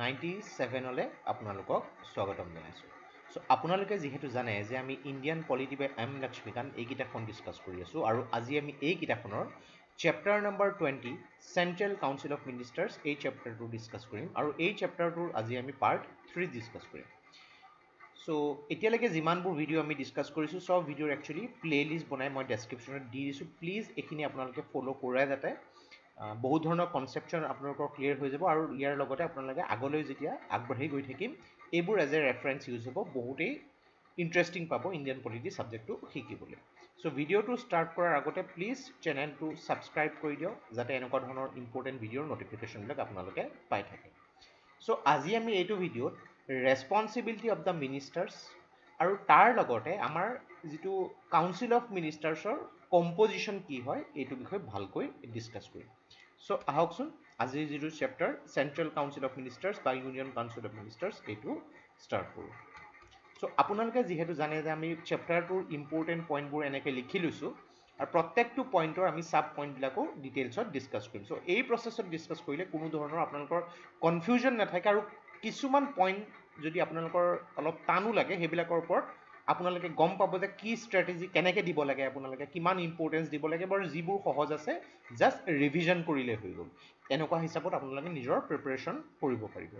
97 আপোনালোকক স্বাগতম জনাইছোঁ। সো আপোনালোকে যেহেতু জানে যে আমি ইণ্ডিয়ান পলিটি বাই এম লক্ষ্মীকান্ত এই কিতাপখন ডিছকাছ কৰি আছোঁ আৰু আজি আমি এই কিতাপখনৰ chapter number 20 central council of ministers এই চেপ্টাৰটো ডিছকাছ কৰিম আৰু এই চেপ্টাৰটোৰ আজি আমি পাৰ্ট 3 ডিছকাছ কৰিম। সো এতিয়ালৈকে যিমানবোৰ ভিডিঅ' আমি ডিছকাছ কৰিছোঁ সব ভিডিঅ'ৰ একচুৱেলি প্লেলিষ্ট বনাই মই ডেছক্ৰিপশ্যনত দি দিছোঁ। প্লিজ এইখিনি আপোনালোকে ফ'ল' কৰাই যাতে বহুত ধৰণৰ কনচেপশ্যন আপোনালোকৰ ক্লিয়াৰ হৈ যাব আৰু ইয়াৰ লগতে আপোনালোকে আগলৈ যেতিয়া আগবাঢ়ি গৈ থাকিম এইবোৰ এজ এ ৰেফাৰেঞ্চ ইউজ হ'ব, বহুতেই ইণ্টাৰেষ্টিং পাব ইণ্ডিয়ান পলিটি ছাবজেক্টটো শিকিবলৈ। চ' ভিডিঅ'টো ষ্টাৰ্ট কৰাৰ আগতে প্লিজ চেনেলটো ছাবস্ক্ৰাইব কৰি দিয়ক যাতে এনেকুৱা ধৰণৰ ইম্পৰ্টেণ্ট ভিডিঅ'ৰ ন'টিফিকেশ্যনবিলাক আপোনালোকে পাই থাকে। চ' আজি আমি এইটো ভিডিঅ'ত ৰেছপনচিবিলিটি অফ দ্য মিনিষ্টাৰ্ছ আৰু তাৰ লগতে আমাৰ যিটো কাউন্সিল অফ মিনিষ্টাৰ্ছৰ কম্পজিশ্যন কি হয় এইটো বিষয়ে ভালকৈ ডিছকাছ কৰিম। চ' আহকচোন আজিৰ যিটো chapter central council of ministers বা ইউনিয়ন কাউন্সিল অফ মিনিষ্টাৰ্ছ এইটো ষ্টাৰ্ট কৰোঁ। চ' আপোনালোকে যিহেতু জানে যে আমি চেপ্টাৰটোৰ ইম্পৰ্টেণ্ট পইণ্টবোৰ এনেকৈ লিখি লৈছোঁ আৰু প্ৰত্যেকটো পইণ্টৰ আমি চাব পইণ্টবিলাকো ডিটেইলছত ডিছকাছ কৰিম। চ' এই প্ৰচেছত ডিছকাছ কৰিলে কোনো ধৰণৰ আপোনালোকৰ কনফিউজন নাথাকে আৰু কিছুমান পইণ্ট যদি আপোনালোকৰ অলপ টানো লাগে সেইবিলাকৰ ওপৰত আপোনালোকে গম পাব যে কি ষ্ট্ৰেটেজি কেনেকৈ দিব লাগে, আপোনালোকে কিমান ইম্পৰ্টেঞ্চ দিব লাগে, বাৰু যিবোৰ সহজ আছে জাষ্ট ৰিভিজন কৰিলে হৈ গ'ল। এনেকুৱা হিচাপত আপোনালোকে নিজৰ প্ৰিপাৰেশ্যন কৰিব পাৰিব।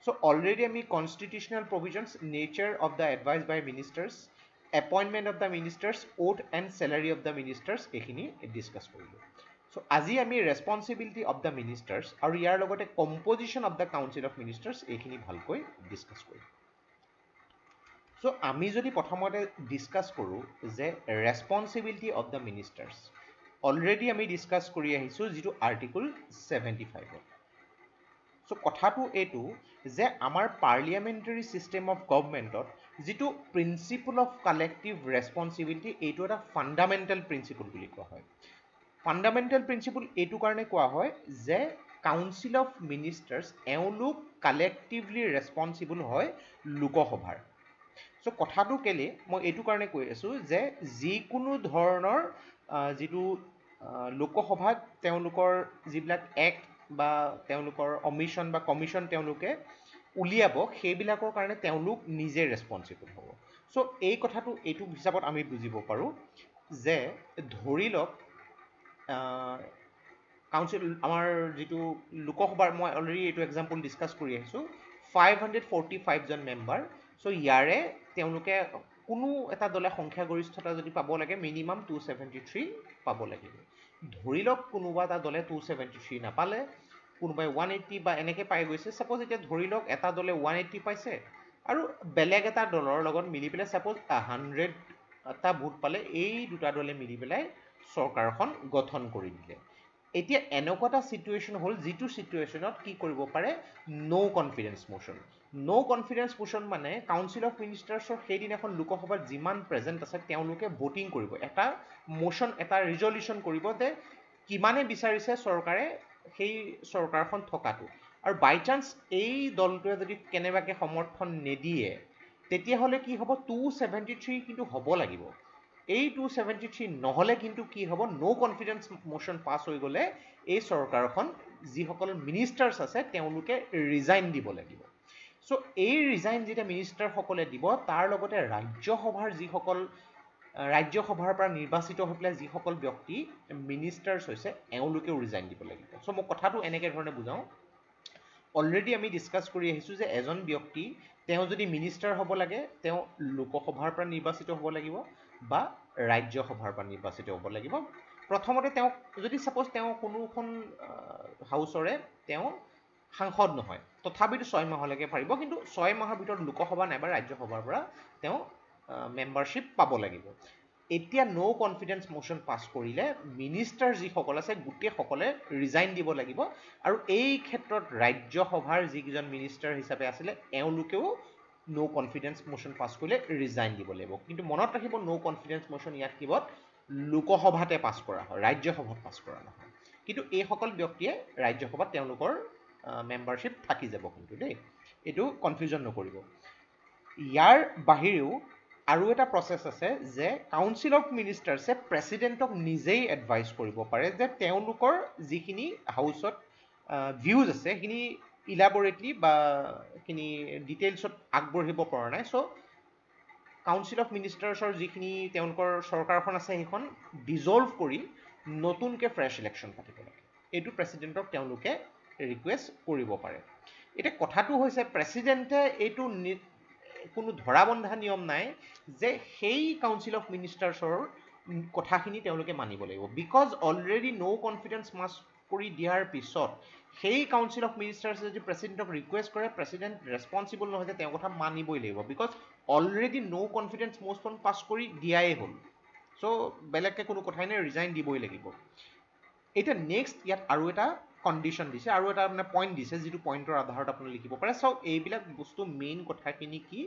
চ' অলৰেডি আমি constitutional provisions, nature of the advice by ministers, appointment of the ministers, oath and salary of the ministers এইখিনি ডিছকাছ কৰিলোঁ। চ' আজি আমি ৰেছপনচিবিলিটি অফ দ্য মিনিষ্টাৰ্ছ আৰু ইয়াৰ লগতে composition of the council of ministers এইখিনি ভালকৈ discuss কৰিম। চ' আমি যদি প্ৰথমতে ডিছকাছ কৰোঁ যে responsibility of the ministers, already আমি ডিছকাছ কৰি আহিছোঁ যিটো আৰ্টিকল 75। চ' কথাটো এইটো যে আমাৰ পাৰ্লিয়ামেণ্টাৰী ছিষ্টেম অফ গভৰ্ণমেণ্টত যিটো প্ৰিন্সিপল অফ কালেক্টিভ ৰেছপনচিবিলিটি এইটো এটা ফাণ্ডামেণ্টেল প্ৰিন্সিপল বুলি কোৱা হয়। ফাণ্ডামেণ্টেল প্ৰিন্সিপল এইটো কাৰণে কোৱা হয় যে কাউন্সিল অফ মিনিষ্টাৰ্ছ এওঁলোক কালেক্টিভলি ৰেছপনচিবল হয় লোকসভাৰ। চ' কথাটো কেলে মই এইটো কাৰণে কৈ আছোঁ যে যিকোনো ধৰণৰ যিটো লোকসভাত তেওঁলোকৰ যিবিলাক এক্ট বা তেওঁলোকৰ অমিশ্যন বা কমিশ্যন তেওঁলোকে উলিয়াব সেইবিলাকৰ কাৰণে তেওঁলোক নিজে ৰেছপনচিবল হ'ব। চ' এই কথাটো এইটো হিচাপত আমি বুজিব পাৰোঁ যে ধৰি লওক কাউন্সিল আমাৰ যিটো লোকসভাৰ মই অলৰেডি এইটো এক্সাম্পল ডিছকাছ কৰি আহিছোঁ 545জন মেম্বাৰ। চ' ইয়াৰে তেওঁলোকে কোনো এটা দলে সংখ্যাগৰিষ্ঠতা যদি পাব লাগে মিনিমাম 273 পাব লাগিব। ধৰি লওক কোনোবা এটা দলে 273 নাপালে, কোনোবাই 180 বা এনেকৈ পাই গৈছে। ছাপ'জ এতিয়া ধৰি লওক এটা দলে 180 পাইছে আৰু বেলেগ এটা দলৰ লগত মিলি পেলাই ছাপ'জ 100টা ভোট পালে, এই দুটা দলে মিলি পেলাই চৰকাৰখন গঠন কৰি দিলে। এতিয়া এনেকুৱা এটা ছিটুৱেশ্যন হ'ল যিটো ছিটুৱেশ্যনত কি কৰিব পাৰে, ন' কনফিডেঞ্চ মোশ্যন। ন' কনফিডেঞ্চ মোশ্যন মানে কাউন্সিল অফ মিনিষ্টাৰ্ছৰ সেইদিনাখন লোকসভাত যিমান প্ৰেজেণ্ট আছে তেওঁলোকে ভোটিং কৰিব, এটা মোশ্যন এটা ৰিজলিউশ্যন কৰিব যে কিমানে বিচাৰিছে চৰকাৰে সেই চৰকাৰখন থকাটো। আৰু বাই চান্স এই দলটোৱে যদি কেনেবাকৈ সমৰ্থন নিদিয়ে তেতিয়াহ'লে কি হ'ব, 273 কিন্তু হ'ব লাগিব। এই 273 নহ'লে কিন্তু কি হ'ব, ন' কনফিডেঞ্চ মোশ্যন পাছ হৈ গ'লে এই চৰকাৰখন যিসকল মিনিষ্টাৰ্ছ আছে তেওঁলোকে ৰিজাইন দিব লাগিব। চ' এই ৰিজাইন যেতিয়া মিনিষ্টাৰসকলে দিব তাৰ লগতে ৰাজ্যসভাৰ পৰা নিৰ্বাচিত হৈ পেলাই যিসকল ব্যক্তি মিনিষ্টাৰ্ছ হৈছে এওঁলোকেও ৰিজাইন দিব লাগিব। চ' মই কথাটো এনেকৈ ধৰণে বুজাওঁ, অলৰেডি আমি ডিছকাছ কৰি আহিছোঁ যে এজন ব্যক্তি তেওঁ যদি মিনিষ্টাৰ হ'ব লাগে তেওঁ লোকসভাৰ পৰা নিৰ্বাচিত হ'ব লাগিব বা ৰাজ্যসভাৰ পৰা নিৰ্বাচিত হ'ব লাগিব। প্ৰথমতে তেওঁক যদি ছাপ'জ তেওঁ কোনোখন হাউচৰে তেওঁ সাংসদ নহয়, তথাপিতো 6 মাহলৈকে পাৰিব, কিন্তু 6 মাহৰ ভিতৰত লোকসভা নাইবা ৰাজ্যসভাৰ পৰা তেওঁ মেম্বাৰশ্বিপ পাব লাগিব। এতিয়া ন' কনফিডেঞ্চ মোশ্যন পাছ কৰিলে মিনিষ্টাৰ যিসকল আছে গোটেইসকলে ৰিজাইন দিব লাগিব আৰু এই ক্ষেত্ৰত ৰাজ্যসভাৰ যিকেইজন মিনিষ্টাৰ হিচাপে আছিলে এওঁলোকেও ন' কনফিডেঞ্চ মোশ্যন পাছ কৰিলে ৰিজাইন দিব লাগিব। কিন্তু মনত ৰাখিব ন' কনফিডেঞ্চ মোশ্যন ইয়াত কিবত লোকসভাতে পাছ কৰা হয়, ৰাজ্যসভাত পাছ কৰা নহয়। কিন্তু এইসকল ব্যক্তিয়ে ৰাজ্যসভাত তেওঁলোকৰ মেম্বাৰশ্বিপ থাকি যাব কিন্তু দেই, এইটো কনফিউজন নকৰিব। ইয়াৰ বাহিৰেও আৰু এটা প্ৰচেছ আছে যে কাউন্সিল অফ মিনিষ্টাৰ্ছে প্ৰেচিডেণ্টক নিজেই এডভাইচ কৰিব পাৰে যে তেওঁলোকৰ যিখিনি হাউচত ভিউজ আছে সেইখিনি ইলাবৰেটলি বা খিনি ডিটেইলছত আগবঢ়িব পৰা নাই চ' কাউন্সিল অফ মিনিষ্টাৰ্ছৰ যিখিনি তেওঁলোকৰ চৰকাৰখন আছে সেইখন ডিজল্ভ কৰি নতুনকৈ ফ্ৰেছ ইলেকশ্যন পাতিব লাগে এইটো প্ৰেচিডেণ্টক তেওঁলোকে ৰিকুৱেষ্ট কৰিব পাৰে এতিয়া কথাটো হৈছে প্ৰেচিডেণ্টে এইটো কোনো ধৰা বন্ধা নিয়ম নাই যে সেই কাউন্সিল অফ মিনিষ্টাৰ্ছৰ কথাখিনি তেওঁলোকে মানিব লাগিব বিকজ অলৰেডি ন' কনফিডেন্স মাছ কৰি দিয়াৰ পিছত সেই কাউন্সিল অফ মিনিষ্টাৰ্ছে যদি প্ৰেচিডেণ্টক ৰিকুৱেষ্ট কৰে প্ৰেচিডেণ্ট ৰেছপনচিবল নহয় যে তেওঁৰ কথা মানিবই লাগিব because already no' confidence motion pass কৰি দিয়াই হ'ল চ' বেলেগকৈ কোনো কথাই নাই ৰিজাইন দিবই লাগিব এতিয়া নেক্সট ইয়াত আৰু এটা কণ্ডিশ্যন দিছে আৰু এটা মানে পইণ্ট দিছে যিটো পইণ্টৰ আধাৰত আপুনি লিখিব পাৰে চাওক এইবিলাক বস্তু মেইন কথাখিনি কি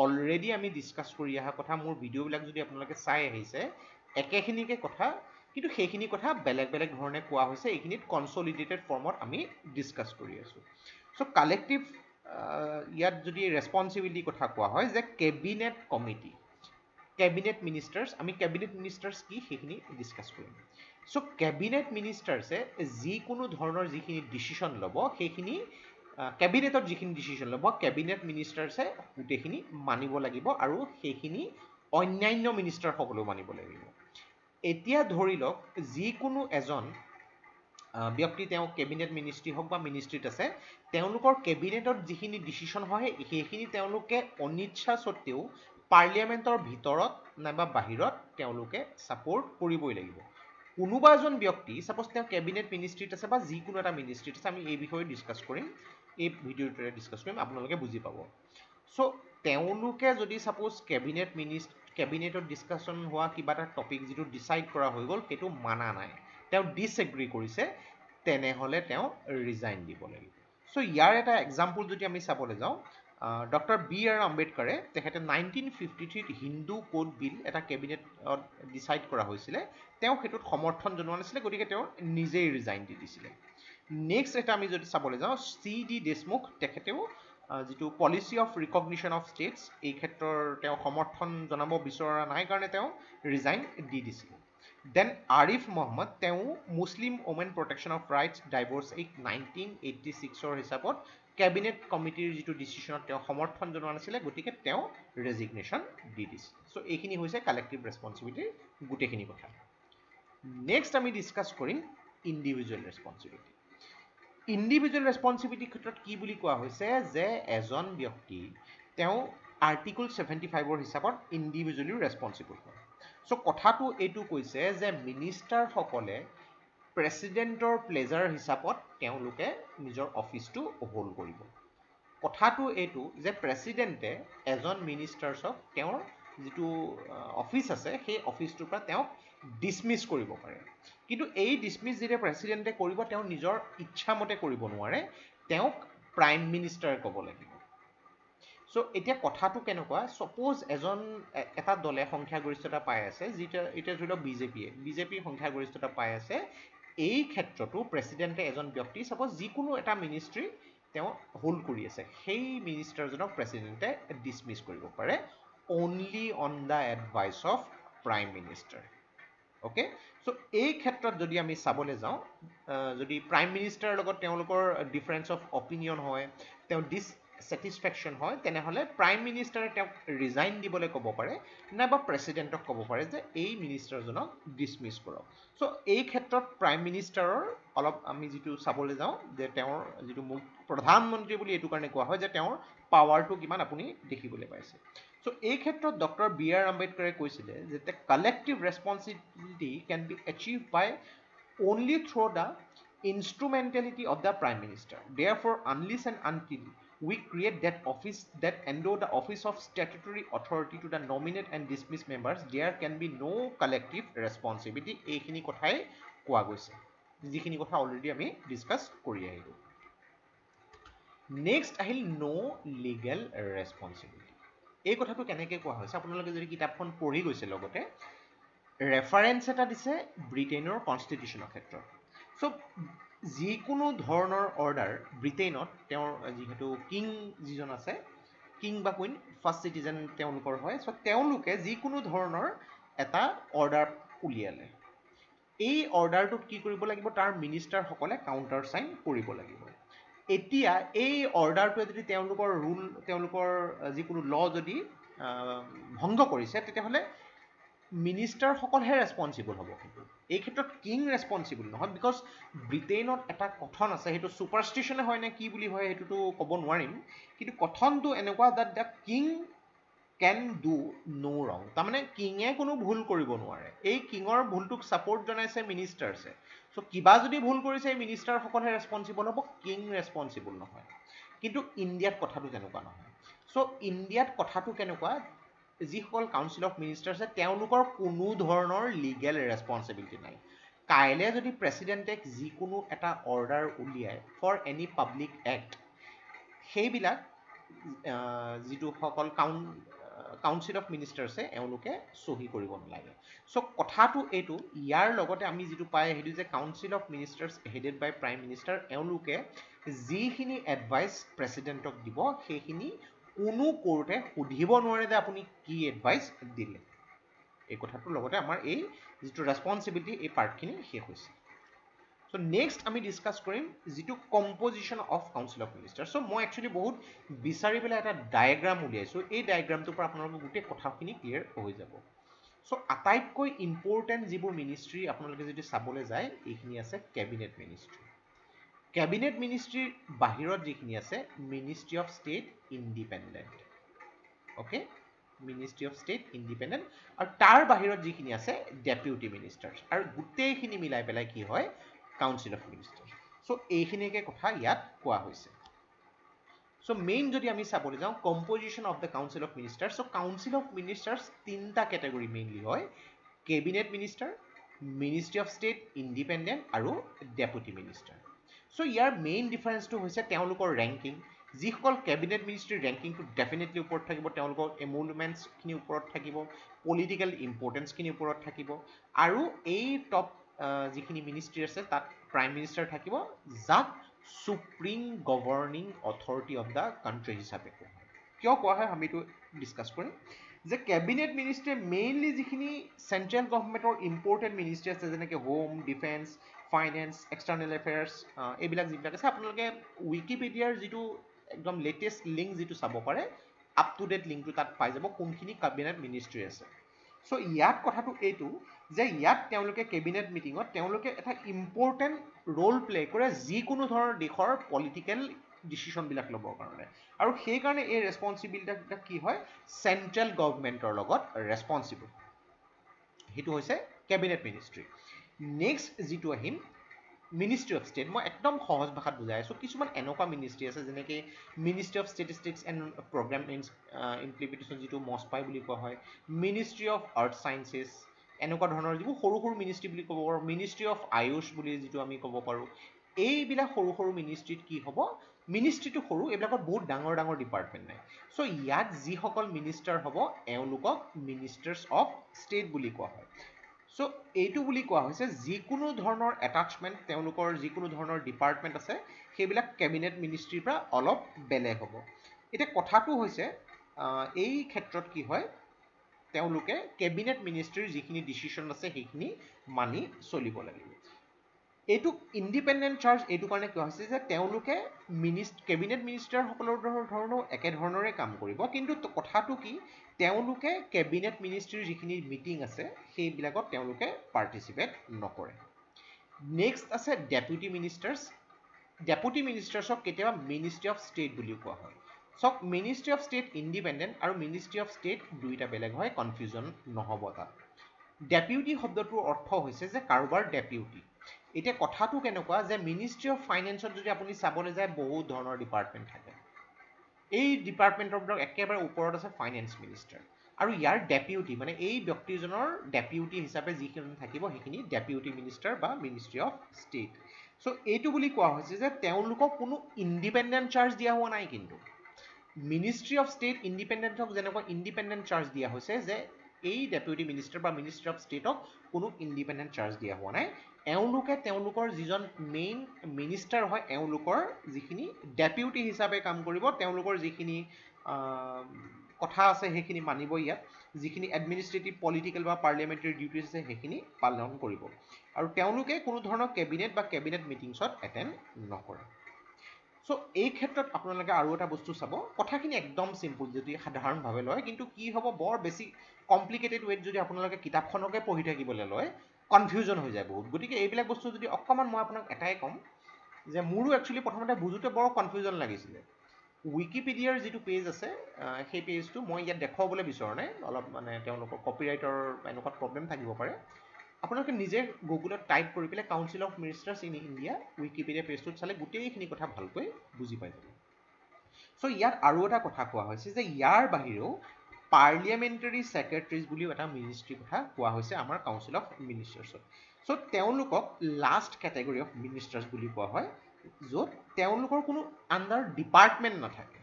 অলৰেডি আমি ডিছকাছ কৰি অহা কথা মোৰ ভিডিঅ'বিলাক যদি আপোনালোকে চাই আহিছে একেখিনিকে কথা কিন্তু সেইখিনি কথা বেলেগ বেলেগ ধৰণে কোৱা হৈছে এইখিনিত কনচলিডেটেড ফৰ্মত আমি ডিছকাছ কৰি আছোঁ চ' কালেক্টিভ ইয়াত যদি ৰেছপনচিবিলিটি কথা কোৱা হয় যে কেবিনেট কমিটি কেবিনেট মিনিষ্টাৰ্ছ আমি কেবিনেট মিনিষ্টাৰ্ছ কি সেইখিনি ডিছকাছ কৰিম চ' কেবিনেট মিনিষ্টাৰ্ছে যিকোনো ধৰণৰ যিখিনি ডিচিশ্যন ল'ব সেইখিনি কেবিনেটত যিখিনি ডিচিশ্যন ল'ব কেবিনেট মিনিষ্টাৰ্ছে গোটেইখিনি মানিব লাগিব আৰু সেইখিনি অন্যান্য মিনিষ্টাৰসকলেও মানিব লাগিব এতিয়া ধৰি লওক যিকোনো এজন ব্যক্তি তেওঁ কেবিনেট মিনিষ্ট্ৰী হওক বা মিনিষ্ট্ৰীত আছে তেওঁলোকৰ কেবিনেটত যিখিনি ডিচিশ্যন হয় সেইখিনি তেওঁলোকে অনিচ্ছা স্বত্বেও পাৰ্লিয়ামেণ্টৰ ভিতৰত নাইবা বাহিৰত তেওঁলোকে ছাপোৰ্ট কৰিবই লাগিব কোনোবা এজন ব্যক্তি ছাপ'জ তেওঁ কেবিনেট মিনিষ্ট্ৰীত আছে বা যিকোনো এটা মিনিষ্ট্ৰীত আছে আমি এই বিষয়ে ডিছকাছ কৰিম এই ভিডিঅ'টোৰে ডিছকাছ কৰিম আপোনালোকে বুজি পাব চ' তেওঁলোকে যদি ছাপ'জ কেবিনেটত ডিছকাশ্যন হোৱা কিবা এটা টপিক যিটো ডিচাইড কৰা হৈ গ'ল সেইটো মানা নাই তেওঁ ডিছএগ্ৰী কৰিছে তেনেহ'লে তেওঁ ৰিজাইন দিব লাগিব চ' ইয়াৰ এটা এক্সাম্পল যদি আমি চাবলৈ যাওঁ ডক্টৰ বি আৰ আম্বেদকাৰে তেখেতে 1953ত হিন্দু কোড বিল এটা কেবিনেটত ডিচাইড কৰা হৈছিলে তেওঁ সেইটোত সমৰ্থন জনোৱা নাছিলে গতিকে তেওঁ নিজেই ৰিজাইন দি দিছিলে নেক্সট এটা আমি যদি চাবলৈ যাওঁ C.D. দেশমুখ তেখেতেও যিটো policy of recognition of states এই ক্ষেত্ৰৰ তেওঁ সমৰ্থন জনাব বিচৰা নাই কাৰণে তেওঁ ৰিজাইন দি দিছিলে দেন আৰিফ মহম্মদ তেওঁ Muslim women protection of rights divorce act 1986ৰ হিচাপত কেবিনেট কমিটিৰ যিটো ডিচিশ্যনত তেওঁ সমৰ্থন জনোৱা নাছিলে গতিকে তেওঁ ৰেজিগনেশ্যন দি দিছে চ' এইখিনি হৈছে কালেক্টিভ ৰেছপনচিবিলিটিৰ গোটেইখিনি কথা নেক্সট আমি ডিছকাছ কৰিম ইণ্ডিভিজুৱেল ৰেছপনচিবিলিটি ইণ্ডিভিজুৱেল ৰেছপনচিবিলিটিৰ ক্ষেত্ৰত কি বুলি কোৱা হৈছে যে এজন ব্যক্তি তেওঁ আৰ্টিকল 75ৰ হিচাপত ইণ্ডিভিজুৱেলি ৰেছপনচিবল হয় চ' কথাটো এইটো কৈছে যে মিনিষ্টাৰসকলে প্ৰেচিডেণ্টৰ প্লেজাৰ হিচাপত তেওঁলোকে নিজৰ অফিচটো হোল্ড কৰিব কথাটো এইটো যে প্ৰেচিডেণ্টে এজন মিনিষ্টাৰ্ছক তেওঁৰ যিটো অফিচ আছে সেই অফিচটোৰ পৰা তেওঁক ডিছমিছ কৰিব পাৰে কিন্তু এই ডিছমিছ যেতিয়া প্ৰেচিডেণ্টে কৰিব তেওঁ নিজৰ ইচ্ছামতে কৰিব নোৱাৰে তেওঁক প্ৰাইম মিনিষ্টাৰে ক'ব লাগিব চ' এতিয়া কথাটো কেনেকুৱা ছাপ'জ এটা দলে সংখ্যাগৰিষ্ঠতা পাই আছে এতিয়া ধৰি লওক বিজেপিয়ে সংখ্যাগৰিষ্ঠতা পাই আছে এই ক্ষেত্ৰতো প্ৰেচিডেণ্টে এজন ব্যক্তি ছাপ'জ যিকোনো এটা মিনিষ্ট্ৰী তেওঁ হোল্ড কৰি আছে সেই মিনিষ্টাৰজনক প্ৰেচিডেণ্টে ডিছমিছ কৰিব পাৰে only on the advice of prime minister okay so' এই ক্ষেত্ৰত যদি আমি চাবলৈ যাওঁ যদি প্ৰাইম মিনিষ্টাৰৰ লগত তেওঁলোকৰ ডিফাৰেঞ্চ অফ অপিনিয়ন হয় তেওঁ ডিছছেটিছফেকশ্যন হয় তেনেহ'লে প্ৰাইম মিনিষ্টাৰে তেওঁক ৰিজাইন দিবলৈ ক'ব পাৰে নাইবা প্ৰেচিডেণ্টক ক'ব পাৰে যে এই মিনিষ্টাৰজনক ডিছমিছ কৰক চ' এই ক্ষেত্ৰত প্ৰাইম মিনিষ্টাৰৰ অলপ আমি যিটো চাবলৈ যাওঁ যে তেওঁৰ যিটো প্ৰধানমন্ত্ৰী বুলি এইটো কাৰণে কোৱা হয় যে তেওঁৰ পাৱাৰটো কিমান আপুনি দেখিবলৈ পাইছে চ' এই ক্ষেত্ৰত ডক্টৰ বি আৰ আম্বেদকাৰে কৈছিলে যে the collective responsibility can be achieve by only through the instrumentality of the prime minister therefore unless and until we create that office that endow the office of statutory authority to the nominate and dismiss members there can be no collective responsibility এইখিনি কথাই কোৱা গৈছে যিখিনি কথা already আমি discuss কৰি আহিলো next আহিল নো লিগেল ৰেছপনচিবিলিটি এই কথাটো কেনেকৈ কোৱা হৈছে আপোনালোকে যদি কিতাপখন পঢ়ি গৈছে লগতে ৰেফাৰেঞ্চ এটা দিছে ব্ৰিটেইনৰ কনষ্টিটিউশ্যনৰ ক্ষেত্ৰত চ' যিকোনো ধৰণৰ অৰ্ডাৰ ব্ৰিটেইনত তেওঁৰ যিহেতু কিং যিজন আছে কিং বা কুইন ফাৰ্ষ্ট চিটিজেন তেওঁলোকৰ হয় চ' তেওঁলোকে যিকোনো ধৰণৰ এটা অৰ্ডাৰ উলিয়ালে এই অৰ্ডাৰটোত কি কৰিব লাগিব তাৰ মিনিষ্টাৰসকলে কাউণ্টাৰ চাইন কৰিব লাগিব এতিয়া এই অৰ্ডাৰটোৱে যদি তেওঁলোকৰ ৰুল তেওঁলোকৰ যিকোনো ল যদি ভংগ কৰিছে তেতিয়াহ'লে মিনিষ্টাৰসকলহে ৰেছপনচিবল হ'ব। কিন্তু এই ক্ষেত্ৰত কিং ৰেছপনচিবল নহয়, বিকজ ব্ৰিটেইনত এটা কথন আছে, সেইটো ছুপাৰষ্টিশ্যনে হয় নে কি বুলি হয় সেইটোতো ক'ব নোৱাৰিম, কিন্তু কথনটো এনেকুৱা that the king can do no wrong, তাৰমানে কিঙে কোনো ভুল কৰিব নোৱাৰে। এই কিঙৰ ভুলটোক ছাপৰ্ট জনাইছে মিনিষ্টাৰ্ছে। চ' কিবা যদি ভুল কৰিছে এই মিনিষ্টাৰসকলহে ৰেছপনচিবল হ'ব, কিং ৰেছপনচিবল নহয়। কিন্তু ইণ্ডিয়াত কথাটো তেনেকুৱা নহয়। চ' ইণ্ডিয়াত কথাটো কেনেকুৱা, যিসকল কাউন্সিল অফ মিনিষ্টাৰ আছে তেওঁলোকৰ কোনো ধৰণৰ লিগেল ৰেছপনচিবিলিটি নাই। কাইলৈ যদি প্ৰেচিডেণ্টে যিকোনো এটা অৰ্ডাৰ উলিয়ায় ফৰ এনি পাব্লিক এক্ট, সেইবিলাক যিটো সকল কাউন্সিল অফ মিনিষ্টাৰ্ছে এওঁলোকে চহী কৰিব নালাগে। চ' কথাটো এইটো, ইয়াৰ লগতে আমি যিটো পাই সেইটো যে council of ministers headed by prime minister, এওঁলোকে যিখিনি এডভাইচ প্ৰেচিডেণ্টক দিব সেইখিনি কোনো কোৰ্টে সুধিব নোৱাৰে যে আপুনি কি এডভাইচ দিলে। এই কথাটোৰ লগতে আমাৰ এই যিটো ৰেছপনচিবিলিটি এই পাৰ্টখিনি শেষ হৈছে। চ' নেক্সট আমি ডিছকাছ কৰিম যিটো composition of council of minister. So' মই একচুৱেলি বহুত বিচাৰি পেলাই এটা ডায়েগ্ৰাম উলিয়াইছোঁ, এই ডায়েগ্ৰামটোৰ পৰা আপোনালোকৰ গোটেই কথাখিনি ক্লিয়াৰ হৈ যাব। চ' আটাইতকৈ ইম্পৰ্টেণ্ট যিবোৰ মিনিষ্ট্ৰী আপোনালোকে যদি চাবলৈ যায় এইখিনি আছে কেবিনেট মিনিষ্ট্ৰী। কেবিনেট মিনিষ্ট্ৰীৰ বাহিৰত যিখিনি আছে ministry of state independent, okay, ministry of state independent, আৰু তাৰ বাহিৰত যিখিনি আছে ডেপুটি মিনিষ্টাৰ্ছ, আৰু গোটেইখিনি মিলাই পেলাই কি হয় কাউন্সিল অফ মিনিষ্টাৰ্ছ। চ' এইখিনিকে কথা ইয়াত কোৱা হৈছে। চ' মেইন যদি আমি চাবলৈ যাওঁ composition of the council of ministers, so' council of ministers তিনিটা কেটেগৰী মেইনলি হয়, cabinet minister, ministry of state independent আৰু ডেপুটি মিনিষ্টাৰ। চ' ইয়াৰ মেইন ডিফাৰেঞ্চটো হৈছে তেওঁলোকৰ ৰেংকিং। যিসকল কেবিনেট মিনিষ্ট্ৰীৰ ৰেংকিংটো ডেফিনেটলি ওপৰত থাকিব, তেওঁলোকৰ এমুলমেণ্টছখিনি ওপৰত থাকিব, পলিটিকেল ইম্পৰ্টেঞ্চখিনি ওপৰত থাকিব, আৰু এই টপ যিখিনি মিনিষ্ট্ৰী আছে তাত প্ৰাইম মিনিষ্টাৰ থাকিব, যাক supreme governing authority of the country হিচাপে কোৱা হয়। কিয় কোৱা হয় আমি এইটো ডিছকাছ কৰিম, যে কেবিনেট মিনিষ্ট্ৰীয়ে মেইনলি যিখিনি চেণ্ট্ৰেল গভৰ্ণমেণ্টৰ ইম্পৰ্টেণ্ট মিনিষ্ট্ৰী আছে যেনেকৈ home, defence, finance, external affairs, এইবিলাক যিবিলাক আছে আপোনালোকে উইকিপিডিয়াৰ যিটো একদম লেটেষ্ট লিংক যিটো চাব পাৰে, আপ টু ডেট লিংকটো তাত পাই যাব কোনখিনি কেবিনেট মিনিষ্ট্ৰী আছে। চ' ইয়াত কথাটো এইটো যে ইয়াত তেওঁলোকে কেবিনেট মিটিঙত তেওঁলোকে এটা ইম্পৰ্টেণ্ট ৰোল প্লে কৰে যিকোনো ধৰণৰ দেশৰ পলিটিকেল ডিচিশ্যনবিলাক ল'বৰ কাৰণে, আৰু সেইকাৰণে এই ৰেছপনচিবিলিটিবিলাক কি হয় চেণ্ট্ৰেল গভৰ্ণমেণ্টৰ লগত ৰেছপনচিবল। সেইটো হৈছে কেবিনেট মিনিষ্ট্ৰী। নেক্সট যিটো আহিম মিনিষ্ট্ৰী অফ ষ্টেট, মই একদম সহজ ভাষাত বুজাই আছোঁ। কিছুমান এনেকুৱা মিনিষ্ট্ৰী আছে যেনেকৈ ministry of statistics and programme implementation যিটো মস্পাই বুলি কোৱা হয়, মিনিষ্ট্ৰী অফ আৰ্থ ছায়েন্সেছ, এনেকুৱা ধৰণৰ যিবোৰ সৰু সৰু মিনিষ্ট্ৰী বুলি ক'ব পাৰোঁ, মিনিষ্ট্ৰী অফ আয়ুষ বুলি যিটো আমি ক'ব পাৰোঁ, এইবিলাক সৰু সৰু মিনিষ্ট্ৰীত কি হ'ব, মিনিষ্ট্ৰীটো সৰু, এইবিলাকত বহুত ডাঙৰ ডাঙৰ ডিপাৰ্টমেণ্ট নাই। চ' ইয়াত যিসকল মিনিষ্টাৰ হ'ব এওঁলোকক মিনিষ্টাৰ্ছ অফ ষ্টেট বুলি কোৱা হয়। চ' এইটো বুলি কোৱা হৈছে যিকোনো ধৰণৰ এটাচমেণ্ট তেওঁলোকৰ যিকোনো ধৰণৰ ডিপাৰ্টমেণ্ট আছে সেইবিলাক কেবিনেট মিনিষ্ট্ৰীৰ পৰা অলপ বেলেগ হ'ব। এতিয়া কথাটো হৈছে এই ক্ষেত্ৰত কি হয় তেওঁলোকে কেবিনেট মিনিষ্ট্ৰীৰ যিখিনি ডিচিশ্যন আছে সেইখিনি মানি চলিব লাগিব। এইটোক ইণ্ডিপেণ্ডেণ্ট চাৰ্জ এইটো কাৰণে কোৱা হৈছে যে তেওঁলোকে কেবিনেট মিনিষ্টাৰসকলৰ ধৰণেও একেধৰণৰে কাম কৰিব, কিন্তু কথাটো কি তেওঁলোকে কেবিনেট মিনিষ্ট্ৰীৰ যিখিনি মিটিং আছে সেইবিলাকত তেওঁলোকে পাৰ্টিচিপেট নকৰে। নেক্সট আছে ডেপুটি মিনিষ্টাৰ্ছ। ডেপুটি মিনিষ্টাৰ্ছক কেতিয়াবা মিনিষ্ট্ৰী অফ ষ্টেট বুলিও কোৱা হয়। চাওক মিনিষ্ট্ৰী অফ ষ্টেট ইণ্ডিপেণ্ডেণ্ট আৰু মিনিষ্ট্ৰী অফ ষ্টেট দুইটা বেলেগ হয়, কনফিউজন নহ'ব তাত। ডেপুটি শব্দটোৰ অৰ্থ হৈছে যে কাৰোবাৰ ডেপুটি। এতিয়া কথাটো কেনেকুৱা যে মিনিষ্ট্ৰী অফ ফাইনেন্সত যদি আপুনি চাবলৈ যায় বহুত ধৰণৰ ডিপাৰ্টমেণ্ট থাকে, এই ডিপাৰ্টমেণ্টৰবিলাক একেবাৰে ওপৰত আছে ফাইনেন্স মিনিষ্টাৰ, আৰু ইয়াৰ ডেপুটি মানে এই ব্যক্তিজনৰ ডেপুটি হিচাপে যিখিনি থাকিব সেইখিনি ডেপুটি মিনিষ্টাৰ বা মিনিষ্ট্ৰী অফ ষ্টেট। চ' এইটো বুলি কোৱা হৈছে যে তেওঁলোকক কোনো ইণ্ডিপেণ্ডেণ্ট চাৰ্জ দিয়া হোৱা নাই। কিন্তু মিনিষ্ট্ৰী অফ ষ্টেট ইণ্ডিপেণ্ডেণ্টক যেনেকুৱা ইণ্ডিপেণ্ডেণ্ট চাৰ্জ দিয়া হৈছে যে এই ডেপুটি মিনিষ্টাৰ বা মিনিষ্ট্ৰী অফ ষ্টেটক কোনো ইণ্ডিপেণ্ডেণ্ট চাৰ্জ দিয়া হোৱা নাই, এওঁলোকে তেওঁলোকৰ যিজন মেইন মিনিষ্টাৰ হয় এওঁলোকৰ যিখিনি ডেপুটি হিচাপে কাম কৰিব, তেওঁলোকৰ যিখিনি কথা আছে সেইখিনি মানিব, ইয়াত যিখিনি এডমিনিষ্ট্ৰেটিভ পলিটিকেল বা পাৰ্লিয়ামেণ্টাৰী ডিউটিজ আছে সেইখিনি পালন কৰিব, আৰু তেওঁলোকে কোনো ধৰণৰ কেবিনেট বা কেবিনেট মিটিংছত এটেণ্ড নকৰে। সো এই ক্ষেত্ৰত আপোনালোকে আৰু এটা বস্তু চাব, কথাখিনি একদম চিম্পুল যদি সাধাৰণভাৱে লয়, কিন্তু কি হ'ব বৰ বেছি কমপ্লিকেটেড ৱেত যদি আপোনালোকে কিতাপখনকে পঢ়ি থাকিবলৈ লয় কনফিউজন হৈ যায় বহুত। গতিকে এইবিলাক বস্তু যদি অকণমান মই আপোনাক এটাই ক'ম যে মোৰো একচুৱেলি প্ৰথমতে বুজোতে বৰ কনফিউজন লাগিছিলে। উইকিপিডিয়াৰ যিটো পেজ আছে সেই পেজটো মই ইয়াত দেখুৱাবলৈ বিচৰা নাই, অলপ মানে তেওঁলোকৰ কপিৰাইটৰ এনেকুৱা প্ৰব্লেম থাকিব পাৰে। আপোনালোকে নিজে গুগলত টাইপ কৰি পেলাই council of ministers in India Wikipedia পেজটোত চালে গোটেইখিনি কথা ভালকৈ বুজি পাই যাব। চ' ইয়াত আৰু এটা কথা কোৱা হৈছে যে ইয়াৰ বাহিৰেও পাৰ্লিয়ামেণ্টাৰী ছেক্ৰেটাৰিজ বুলিও এটা মিনিষ্ট্ৰীৰ কথা কোৱা হৈছে আমাৰ কাউন্সিল অফ মিনিষ্টাৰ্ছত। চ' তেওঁলোকক লাষ্ট কেটেগৰী অফ মিনিষ্টাৰ্ছ বুলি কোৱা হয়, য'ত তেওঁলোকৰ কোনো আণ্ডাৰ ডিপাৰ্টমেণ্ট নাথাকে।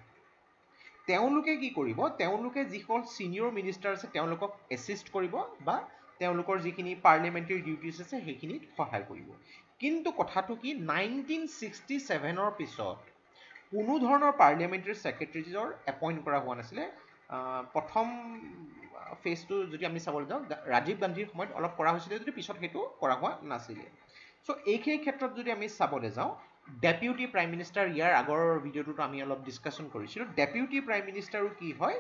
তেওঁলোকে কি কৰিব, তেওঁলোকে যিসকল ছিনিয়ৰ মিনিষ্টাৰ আছে তেওঁলোকক এছিষ্ট কৰিব বা তেওঁলোকৰ যিখিনি পাৰ্লিয়ামেণ্টাৰী ডিউটিছ আছে সেইখিনিত সহায় কৰিব। কিন্তু কথাটো কি 1967ৰ পিছত কোনো ধৰণৰ পাৰ্লিয়ামেণ্টাৰী ছেক্ৰেটাৰিজৰ এপইণ্ট কৰা হোৱা নাছিলে। প্ৰথম ফেজটো যদি আমি চাবলৈ যাওঁ ৰাজীৱ গান্ধীৰ সময়ত অলপ কৰা হৈছিলে যদি পিছত সেইটো কৰা হোৱা নাছিলে। চ' এইখিনি ক্ষেত্ৰত যদি আমি চাবলৈ যাওঁ ডেপিউটি প্ৰাইম মিনিষ্টাৰ, ইয়াৰ আগৰ ভিডিঅ'টোত আমি অলপ ডিছকাশ্যন কৰিছিলোঁ। ডেপিউটি প্ৰাইম মিনিষ্টাৰো কি হয়,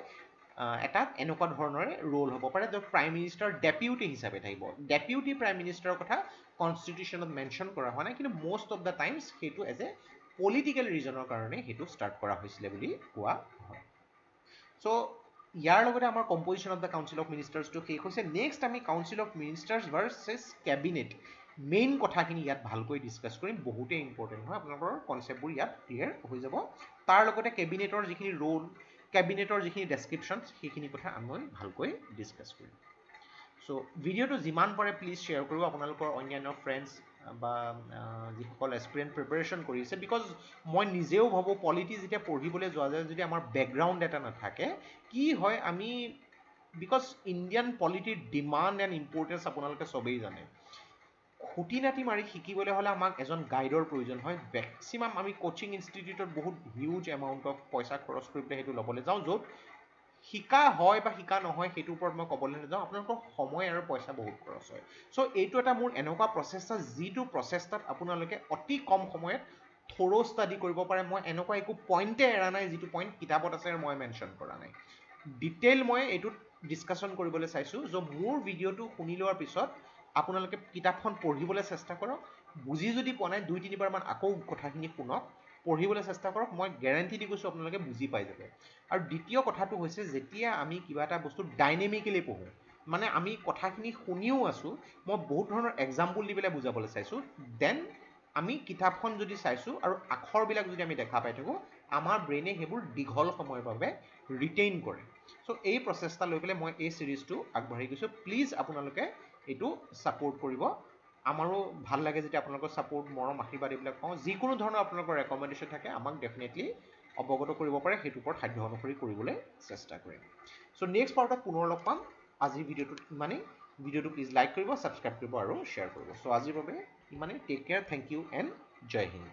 এটা এনেকুৱা ধৰণৰে ৰোল হ'ব পাৰে য'ত প্ৰাইম মিনিষ্টাৰ ডেপিউটি হিচাপে থাকিব। ডেপিউটি প্ৰাইম মিনিষ্টাৰৰ কথা কনষ্টিটিউশ্যনত মেনশ্যন কৰা হোৱা নাই, কিন্তু মষ্ট অফ দ্য টাইমছ সেইটো এজ এ পলিটিকেল ৰিজনৰ কাৰণে সেইটো ষ্টাৰ্ট কৰা হৈছিলে বুলি কোৱা হয়। চ' ইয়াৰ লগতে আমাৰ composition of the council of মিনিষ্টাৰ্ছটো শেষ হৈছে। নেক্সট আমি council of ministers versus cabinet main কথাখিনি ইয়াত ভালকৈ ডিছকাছ কৰিম, বহুতেই ইম্পৰ্টেণ্ট হয়, আপোনালোকৰ কনচেপ্টবোৰ ইয়াত ক্লিয়াৰ হৈ যাব। তাৰ লগতে কেবিনেটৰ যিখিনি ৰোল, কেবিনেটৰ যিখিনি ডেছক্ৰিপশ্যনছ সেইখিনি কথা আমি ভালকৈ ডিছকাছ কৰিম। চ' ভিডিঅ'টো যিমান পাৰে প্লিজ শ্বেয়াৰ কৰিব আপোনালোকৰ অন্যান্য ফ্ৰেণ্ডছ বা যিসকল এছপিৰেণ্ট প্ৰিপাৰেশ্যন কৰিছে, বিকজ মই নিজেও ভাবোঁ পলিটি যেতিয়া পঢ়িবলৈ যোৱা যায় যদি আমাৰ বেকগ্ৰাউণ্ড এটা নাথাকে কি হয়, আমি বিকজ ইণ্ডিয়ান পলিটিৰ ডিমাণ্ড এণ্ড ইম্পৰ্টেঞ্চ আপোনালোকে চবেই জানে। খুটি নাটি মাৰি শিকিবলৈ হ'লে আমাক এজন গাইডৰ প্ৰয়োজন হয়। মেক্সিমাম আমি কোচিং ইনষ্টিটিউটত বহুত হিউজ এমাউণ্ট অফ পইচা খৰচ কৰি পেলাই সেইটো ল'বলৈ যাওঁ, য'ত শিকা হয় বা শিকা নহয় সেইটোৰ ওপৰত মই ক'বলৈ নাযাওঁ, আপোনালোকৰ সময় আৰু পইচা বহুত খৰচ হয়। চ' এইটো এটা মোৰ এনেকুৱা প্ৰচেষ্টা যিটো প্ৰচেষ্টাত আপোনালোকে অতি কম সময়ত থ'ৰ' ষ্টাডি কৰিব পাৰে। মই এনেকুৱা একো পইণ্টে এৰা নাই যিটো পইণ্ট কিতাপত আছে আৰু মই মেনশ্যন কৰা নাই। ডিটেইল মই এইটোত ডিছকাশ্যন কৰিবলৈ চাইছোঁ, য' মোৰ ভিডিঅ'টো শুনি লোৱাৰ পিছত আপোনালোকে কিতাপখন পঢ়িবলৈ চেষ্টা কৰক। বুজি যদি পোৱা নাই 2-3বাৰমান আকৌ কথাখিনি শুনক, পঢ়িবলৈ চেষ্টা কৰক। মই গেৰেণ্টি দি কৈছোঁ আপোনালোকে বুজি পাই যাব। আৰু দ্বিতীয় কথাটো হৈছে যেতিয়া আমি কিবা এটা বস্তু ডাইনেমিকেলি পঢ়োঁ, মানে আমি কথাখিনি শুনিও আছোঁ, মই বহুত ধৰণৰ এক্সাম্পল দি পেলাই বুজাবলৈ চাইছোঁ, দেন আমি কিতাপখন যদি চাইছোঁ আৰু আখৰবিলাক যদি আমি দেখা পাই থাকোঁ আমাৰ ব্ৰেইনে সেইবোৰ দীঘল সময়ৰ বাবে ৰিটেইন কৰে। চ' এই প্ৰচেষ্টা লৈ পেলাই মই এই ছিৰিজটো আগবাঢ়ি গৈছোঁ। প্লিজ আপোনালোকে এইটো ছাপোৰ্ট কৰিব। আমাৰো ভাল লাগে যেতিয়া আপোনালোকৰ ছাপোৰ্ট, মৰম, আশীৰ্বাদ এইবিলাক পাওঁ। যিকোনো ধৰণৰ আপোনালোকৰ ৰেকমেণ্ডেশ্যন থাকে আমাক ডেফিনেটলি অৱগত কৰিব পাৰে, সেইটোৰ ওপৰত সাধ্য অনুসৰি কৰিবলৈ চেষ্টা কৰিম। চ' নেক্সট পাৰ্টত পুনৰ লগ পাম। আজিৰ ভিডিঅ'টোত ইমানেই। ভিডিঅ'টো প্লিজ লাইক কৰিব, ছাবস্ক্ৰাইব কৰিব আৰু শ্বেয়াৰ কৰিব। চ' আজিৰ বাবে ইমানেই। Take care, thank you and Jai Hind.